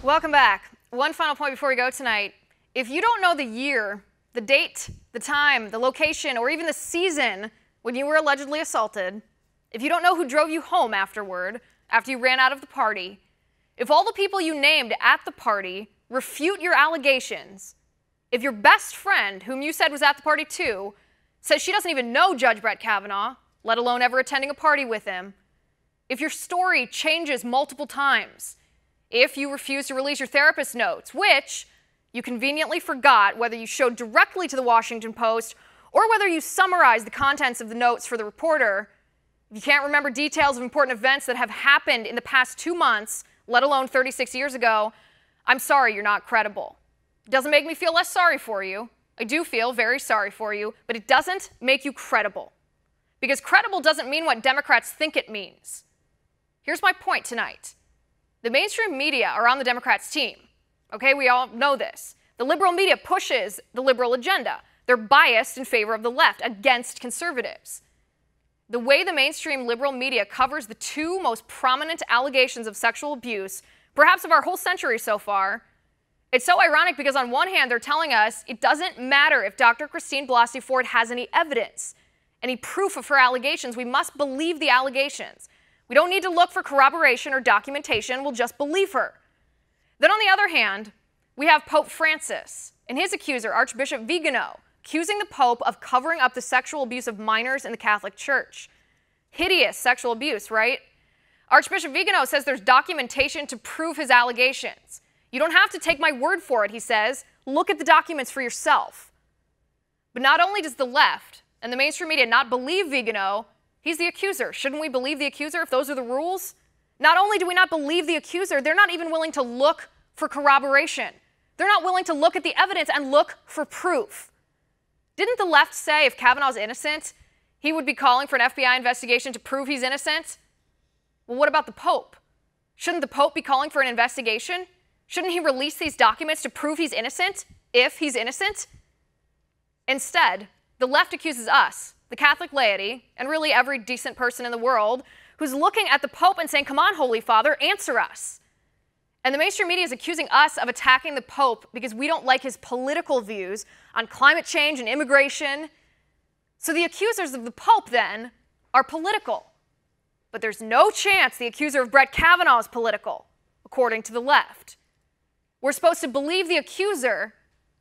Welcome back. One final point before we go tonight. If you don't know the year, the date, the time, the location, or even the season when you were allegedly assaulted, if you don't know who drove you home afterward, after you ran out of the party, if all the people you named at the party refute your allegations, if your best friend, whom you said was at the party too, says she doesn't even know Judge Brett Kavanaugh, let alone ever attending a party with him, if your story changes multiple times, if you refuse to release your therapist notes, which you conveniently forgot whether you showed directly to the Washington Post or whether you summarized the contents of the notes for the reporter, if you can't remember details of important events that have happened in the past 2 months, let alone 36 years ago, I'm sorry you're not credible. It doesn't make me feel less sorry for you. I do feel very sorry for you, but it doesn't make you credible. Because credible doesn't mean what Democrats think it means. Here's my point tonight. The mainstream media are on the Democrats' team. Okay, we all know this. The liberal media pushes the liberal agenda. They're biased in favor of the left, against conservatives. The way the mainstream liberal media covers the two most prominent allegations of sexual abuse, perhaps of our whole century so far, it's so ironic because on one hand, they're telling us it doesn't matter if Dr. Christine Blasey Ford has any evidence, any proof of her allegations. We must believe the allegations. We don't need to look for corroboration or documentation. We'll just believe her. Then on the other hand, we have Pope Francis and his accuser, Archbishop Vigano, accusing the Pope of covering up the sexual abuse of minors in the Catholic Church. Hideous sexual abuse, right? Archbishop Vigano says there's documentation to prove his allegations. You don't have to take my word for it, he says. Look at the documents for yourself. But not only does the left and the mainstream media not believe Vigano, he's the accuser. Shouldn't we believe the accuser if those are the rules? Not only do we not believe the accuser, they're not even willing to look for corroboration. They're not willing to look at the evidence and look for proof. Didn't the left say if Kavanaugh's innocent, he would be calling for an FBI investigation to prove he's innocent? Well, what about the Pope? Shouldn't the Pope be calling for an investigation? Shouldn't he release these documents to prove he's innocent, if he's innocent? Instead, the left accuses us, the Catholic laity, and really every decent person in the world, who's looking at the Pope and saying, come on, Holy Father, answer us. And the mainstream media is accusing us of attacking the Pope because we don't like his political views on climate change and immigration. So the accusers of the Pope, then, are political. But there's no chance the accuser of Brett Kavanaugh is political, according to the left. We're supposed to believe the accuser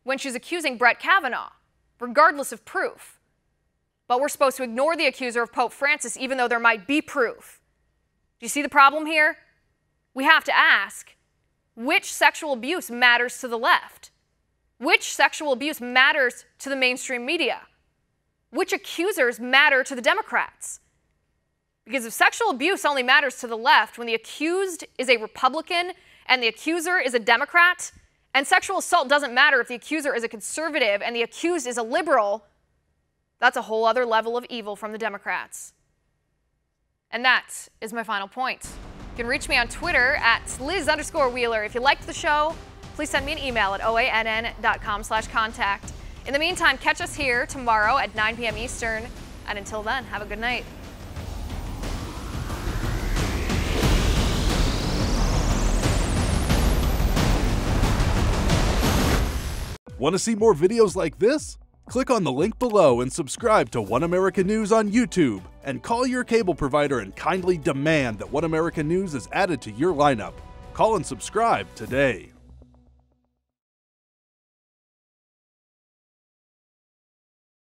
when she's accusing Brett Kavanaugh, regardless of proof. But we're supposed to ignore the accuser of Pope Francis even though there might be proof. Do you see the problem here? We have to ask, which sexual abuse matters to the left? Which sexual abuse matters to the mainstream media? Which accusers matter to the Democrats? Because if sexual abuse only matters to the left when the accused is a Republican and the accuser is a Democrat, and sexual assault doesn't matter if the accuser is a conservative and the accused is a liberal, that's a whole other level of evil from the Democrats. And that is my final point. You can reach me on Twitter at Liz_Wheeler. If you liked the show, please send me an email at oann.com/contact. In the meantime, catch us here tomorrow at 9 p.m. Eastern. And until then, have a good night. Want to see more videos like this? Click on the link below and subscribe to One America News on YouTube, and call your cable provider and kindly demand that One America News is added to your lineup. Call and subscribe today.